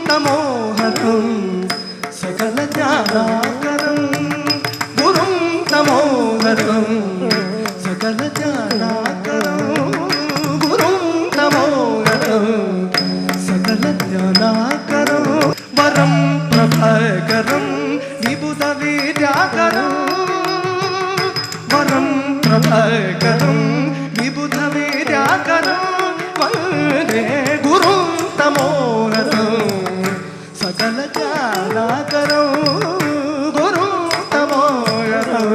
तमोहरं सकलज्ञानाकरं गुरुं तमोहरं सकलज्ञानाकरं गुरुं तमोहरं सकलज्ञानाकरं वरं प्रभाकरं विबुधवीर्याकरं वरं प्रभाकरं विबुधवीर्याकरं वन्दे गुरुं तमोहरं सकलज्ञानाकरं गुरुं तमोहरं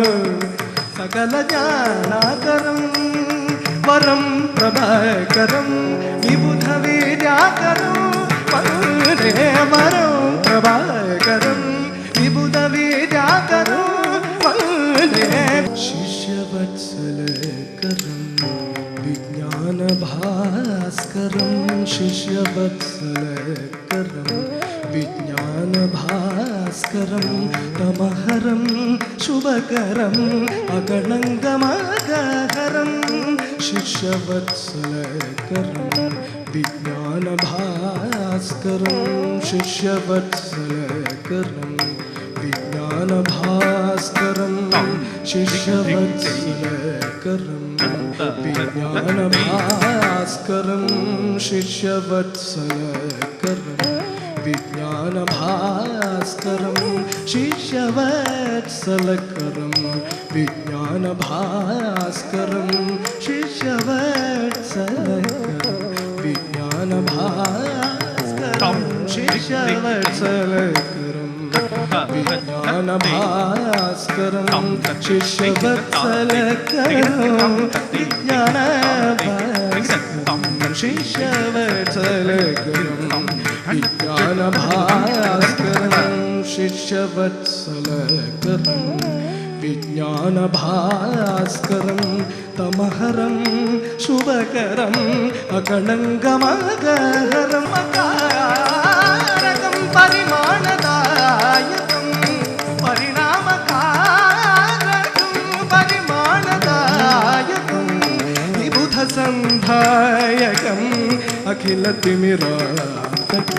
सकलज्ञानाकरं वरं प्रभाकरं विबुधवीर्याकरं वन्दे वरं प्रभाकरं विबुधवीर्याकरं वन्दे शिष्यवत्सलकरं विज्ञानभास्करं शिष्यवत्सलकरं विज्ञानभास्करं तमहरं शुभकरम् अगणङ्गमगहरं शिष्यवत्सलकरं विज्ञानभास्करं शिष्यवत्सलकरं विज्ञानभास्करं शिष्यवत्सलकरं विज्ञानभास्करं शिष्यवत्सलकरं विज्ञानभास्करं शिष्यवत्सलकरं विज्ञानभास्करं शिष्यवत्सलकरं विज्ञानभास्करं शिष्यवत्सलकरं विज्ञानभास्करं शिष्यवत्सलकरं विज्ञानभास्करं शिष्यवत्सलकरं विज्ञानभास्करं शिष्यवत्सलकरं विज्ञानभास्करं तमहरं शुभकरम् अगणङ्गमगहरम् अकारकं परिमाणदायकं परिणामकारकं परिमाणदायकं विबुधसन्धायकम् अखिलतिमिरान्तकं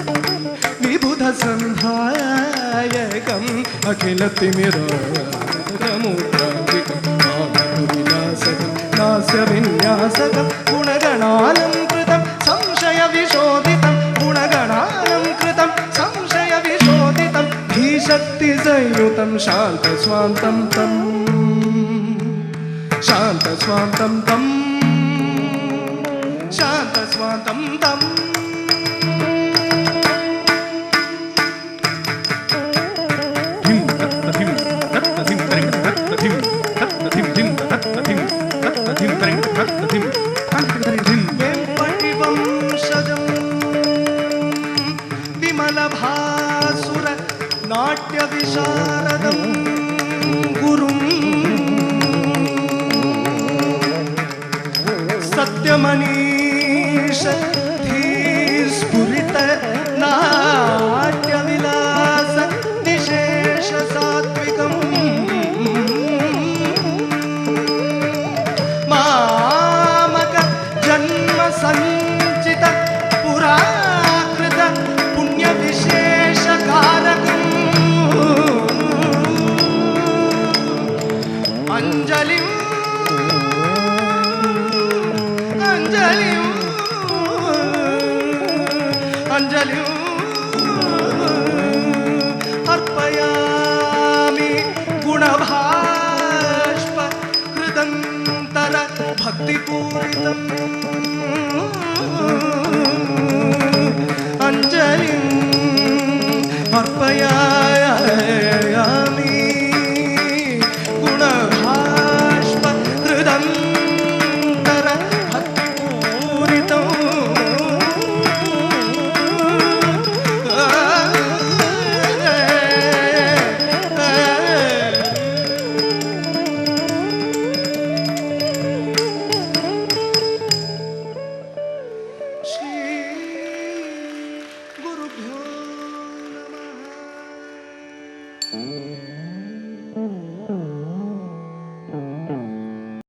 विबुधसन्धायकम् अखिलतिमिरान्तकमुद्रान्तिकं नामविनाशकं नास्यविन्यासकं गुणगणालङ्कृतं संशयविशोधितं गुणगणालङ्कृतं संशयविशोधितं धीशक्तिसंयुतं शान्तस्वान्तं तं शान्तस्वान्तं तं शान्तस्वान्तं तं विमलभासुर नाट्यविशारदं गुरुं सत्यमनीष धीस्फुरित नाट्यविलास विशेष सात्विकं मामक जन्म संचित पुराकृत पुण्य विशेष कारकम् अंजलिं अंजलिं अंजलिं